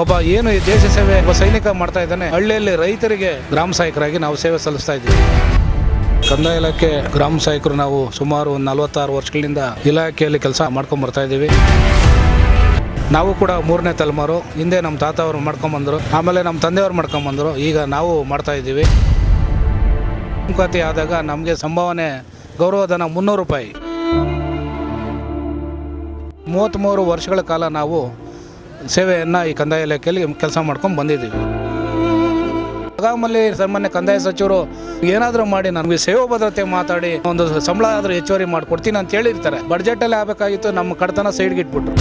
ಒಬ್ಬ ಏನು ದೇಶ ಸೇವೆ ಒಬ್ಬ ಸೈನಿಕ ಮಾಡ್ತಾ ಇದ್ದಾನೆ. ಹಳ್ಳಿಯಲ್ಲಿ ರೈತರಿಗೆ ಗ್ರಾಮ ಸಹಾಯಕರಾಗಿ ನಾವು ಸೇವೆ ಸಲ್ಲಿಸ್ತಾ ಇದ್ದೀವಿ. ಕಂದಾಯ ಇಲಾಖೆ ಗ್ರಾಮ ಸಹಾಯಕರು ನಾವು ಸುಮಾರು 46 ವರ್ಷಗಳಿಂದ ಇಲಾಖೆಯಲ್ಲಿ ಕೆಲಸ ಮಾಡ್ಕೊಂಡು ಬರ್ತಾ ಇದ್ದೀವಿ. ನಾವು ಕೂಡ 3ನೇ ತಲೆಮಾರು. ಹಿಂದೆ ನಮ್ಮ ತಾತ ಅವರು ಮಾಡ್ಕೊಂಬಂದರು, ಆಮೇಲೆ ನಮ್ಮ ತಂದೆಯವರು ಮಾಡ್ಕೊಂಬಂದರು, ಈಗ ನಾವು ಮಾಡ್ತಾ ಇದ್ದೀವಿ. ನೇಮಕಾತಿ ಆದಾಗ ನಮಗೆ ಸಂಭಾವನೆ ಗೌರವಧನ 300 ರೂಪಾಯಿ. 33 ವರ್ಷಗಳ ಕಾಲ ನಾವು ಸೇವೆಯನ್ನು ಈ ಕಂದಾಯ ಇಲಾಖೆಯಲ್ಲಿ ಕೆಲಸ ಮಾಡ್ಕೊಂಡು ಬಂದಿದ್ದೀವಿ. ಆಗಾಮಲ್ಲಿ ಸಾಮಾನ್ಯ ಕಂದಾಯ ಸಚಿವರು ಏನಾದರೂ ಮಾಡಿ ನನಗೆ ಸೇವಾ ಭದ್ರತೆ ಮಾತಾಡಿ ಒಂದು ಸಂಬಳ ಆದರೂ ಹೆಚ್ಚುವರಿ ಮಾಡಿಕೊಡ್ತೀನಿ ಅಂತ ಹೇಳಿರ್ತಾರೆ. ಬಡ್ಜೆಟಲ್ಲಿ ಆಗಬೇಕಾಗಿತ್ತು, ನಮ್ಮ ಕಡತನ ಸೈಡ್ಗೆ ಇಟ್ಬಿಟ್ರು.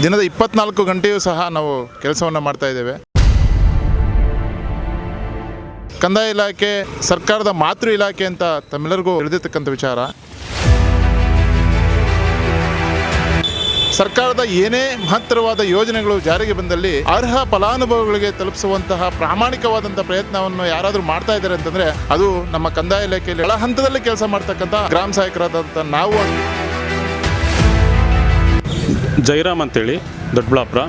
ದಿನದ 24 ಗಂಟೆಯೂ ಸಹ ನಾವು ಕೆಲಸವನ್ನು ಮಾಡ್ತಾ ಇದ್ದೇವೆ. ಕಂದಾಯ ಇಲಾಖೆ ಸರ್ಕಾರದ ಮಾತೃ ಇಲಾಖೆ ಅಂತ ತಮ್ಮೆಲ್ಲರಿಗೂ ತಿಳಿದಿರ್ತಕ್ಕಂಥ ವಿಚಾರ. ಸರ್ಕಾರದ ಏನೇ ಮಹತ್ತರವಾದ ಯೋಜನೆಗಳು ಜಾರಿಗೆ ಬಂದಲ್ಲಿ ಅರ್ಹ ಫಲಾನುಭವಿಗಳಿಗೆ ತಲುಪಿಸುವಂತಹ ಪ್ರಾಮಾಣಿಕವಾದಂಥ ಪ್ರಯತ್ನವನ್ನು ಯಾರಾದರೂ ಮಾಡ್ತಾ ಇದ್ದಾರೆ ಅಂತಂದರೆ ಅದು ನಮ್ಮ ಕಂದಾಯ ಇಲಾಖೆಯಲ್ಲಿ ಕೆಳ ಹಂತದಲ್ಲಿ ಕೆಲಸ ಮಾಡ್ತಕ್ಕಂಥ ಗ್ರಾಮ ಸಹಾಯಕರಾದಂಥ ನಾವು. ಜೈರಾಮ್ ಅಂತೇಳಿ ದೊಡ್ಡಬಳ್ಳಾಪುರ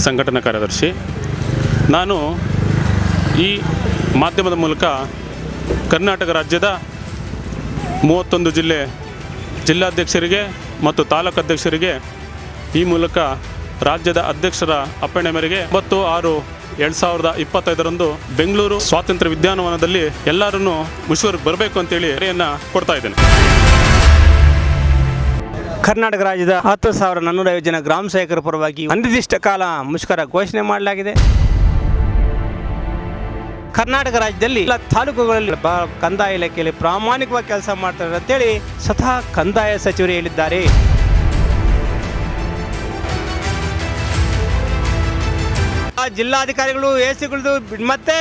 ಸಂಘಟನಾ ಕಾರ್ಯದರ್ಶಿ. ನಾನು ಈ ಮಾಧ್ಯಮದ ಮೂಲಕ ಕರ್ನಾಟಕ ರಾಜ್ಯದ 31 ಜಿಲ್ಲಾಧ್ಯಕ್ಷರಿಗೆ ಮತ್ತು ತಾಲೂಕು ಅಧ್ಯಕ್ಷರಿಗೆ ಈ ಮೂಲಕ ರಾಜ್ಯದ ಅಧ್ಯಕ್ಷರ ಅಪ್ಪಣೆ ಮೇರೆಗೆ 9/6/2025 ಬೆಂಗಳೂರು ಸ್ವಾತಂತ್ರ್ಯ ಉದ್ಯಾನವನದಲ್ಲಿ ಎಲ್ಲರನ್ನೂ ಮುಷ್ಕರಕ್ಕೆ ಬರಬೇಕು ಅಂತೇಳಿ ಕರೆಯನ್ನು ಕೊಡ್ತಾ ಇದ್ದೇನೆ. ಕರ್ನಾಟಕ ರಾಜ್ಯದ 10,450 ಜನ ಗ್ರಾಮ ಸಹಾಯಕರ ಪರವಾಗಿ ಅನಿರ್ದಿಷ್ಟ ಕಾಲ ಮುಷ್ಕರ ಘೋಷಣೆ ಮಾಡಲಾಗಿದೆ. ಕರ್ನಾಟಕ ರಾಜ್ಯದಲ್ಲಿ ಎಲ್ಲ ತಾಲೂಕುಗಳಲ್ಲಿ ಕಂದಾಯ ಇಲಾಖೆಯಲ್ಲಿ ಪ್ರಾಮಾಣಿಕವಾಗಿ ಕೆಲಸ ಮಾಡ್ತಾರೆ ಅಂತೇಳಿ ಸ್ವತಃ ಕಂದಾಯ ಸಚಿವರು ಹೇಳಿದ್ದಾರೆ. ಜಿಲ್ಲಾಧಿಕಾರಿಗಳು ಎಸಿಗಳದು ಮತ್ತೆ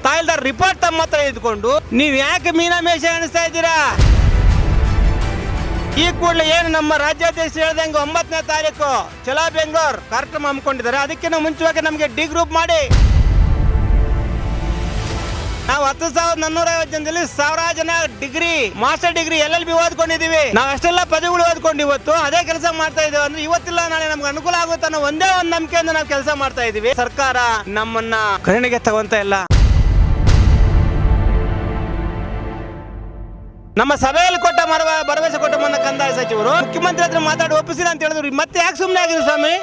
ತಾಯಿಲ್ದಾರ್ ರಿಪೋರ್ಟ್ ತಮ್ಮ ಹತ್ರ ಇದ್ಕೊಂಡು ನೀವು ಯಾಕೆ ಮೀನಾಮೇಷ ಎಣಿಸ್ತಾ ಇದ್ದೀರಾ? ಈ ಕೂಡಲೇ ಏನು ನಮ್ಮ ರಾಜ್ಯಾಧ್ಯಕ್ಷ ಹೇಳ್ದಂಗೆ 9ನೇ ತಾರೀಕು ಚಲೋ ಬೆಂಗಳೂರು ಕಾರ್ಯಕ್ರಮ ಹಮ್ಮಿಕೊಂಡಿದ್ದಾರೆ. ಅದಕ್ಕಿಂತ ಮುಂಚೆವಾಗಿ ನಮಗೆ ಡಿ ಗ್ರೂಪ್ ಮಾಡಿ ನಾವು 10,450 ಜನದಲ್ಲಿ 1,000 ಜನ ಡಿಗ್ರಿ, ಮಾಸ್ಟರ್ ಡಿಗ್ರಿ, LLB ಓದ್ಕೊಂಡಿದೀವಿ. ನಾವು ಅಷ್ಟೆಲ್ಲ ಪದವಿಗಳು ಓದ್ಕೊಂಡು ಇವತ್ತು ಅದೇ ಕೆಲಸ ಮಾಡ್ತಾ ಇದ್ದೇವೆ ಅಂದ್ರೆ ಇವತ್ತಿಲ್ಲ ನಾಳೆ ನಮ್ಗೆ ಅನುಕೂಲ ಆಗುತ್ತೆ ಅನ್ನೋ ಒಂದೇ ಒಂದು ನಂಬಿಕೆಯಿಂದ ನಾವು ಕೆಲಸ ಮಾಡ್ತಾ ಇದೀವಿ. ಸರ್ಕಾರ ನಮ್ಮನ್ನ ಕರುಣೆಗೆ ತಗೊಂತ ಇಲ್ಲ. ನಮ್ಮ ಸಭೆಯಲ್ಲಿ ಕೊಟ್ಟ ಭರವಸೆ ಕೊಟ್ಟ ಮೊನ್ನ ಕಂದಾಯ ಸಚಿವರು ಮುಖ್ಯಮಂತ್ರಿ ಹತ್ರ ಮಾತಾಡಿ ಒಪ್ಪಿಸಿಲ್ಲ ಅಂತ ಹೇಳಿದ್ರು. ಮತ್ತೆ ಯಾಕೆ ಸುಮ್ಮನೆ ಆಗಿದ್ರು ಸ್ವಾಮಿ?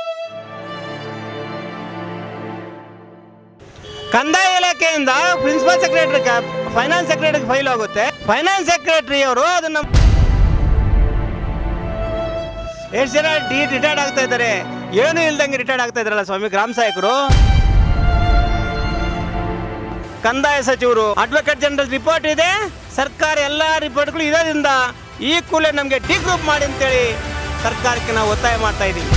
ಕಂದಾಯ ಇಲಾಖೆಯಿಂದ principal secretary finance secretary file ಹೋಗುತ್ತೆ. ಫೈನಾನ್ಸ್ ಸೆಕ್ರೆಟರಿ ಅವರು ಅದನ್ನ ಎಷ್ಟು ಜನ ರಿಟೈರ್ಡ್ ಆಗ್ತಾ ಇದ್ದಾರೆ, ಏನು ಇಲ್ದಂಗೆ ರಿಟೈರ್ಡ್ ಆಗ್ತಾ ಇದಾರಲ್ಲ ಸ್ವಾಮಿ ಗ್ರಾಮ ಸಹಾಯಕರು. ಕಂದಾಯ ಸಚಿವರು ಅಡ್ವೊಕೇಟ್ ಜನರಲ್ ರಿಪೋರ್ಟ್ ಇದೆ, ಸರ್ಕಾರ ಎಲ್ಲ ರಿಪೋರ್ಟ್ಗಳು ಇರೋದ್ರಿಂದ ಈ ಕೂಡಲೇ ನಮಗೆ ಡಿ ಗ್ರೂಪ್ ಮಾಡಿ ಅಂತೇಳಿ ಸರ್ಕಾರಕ್ಕೆ ನಾವು ಒತ್ತಾಯ ಮಾಡ್ತಾ ಇದ್ದೀವಿ.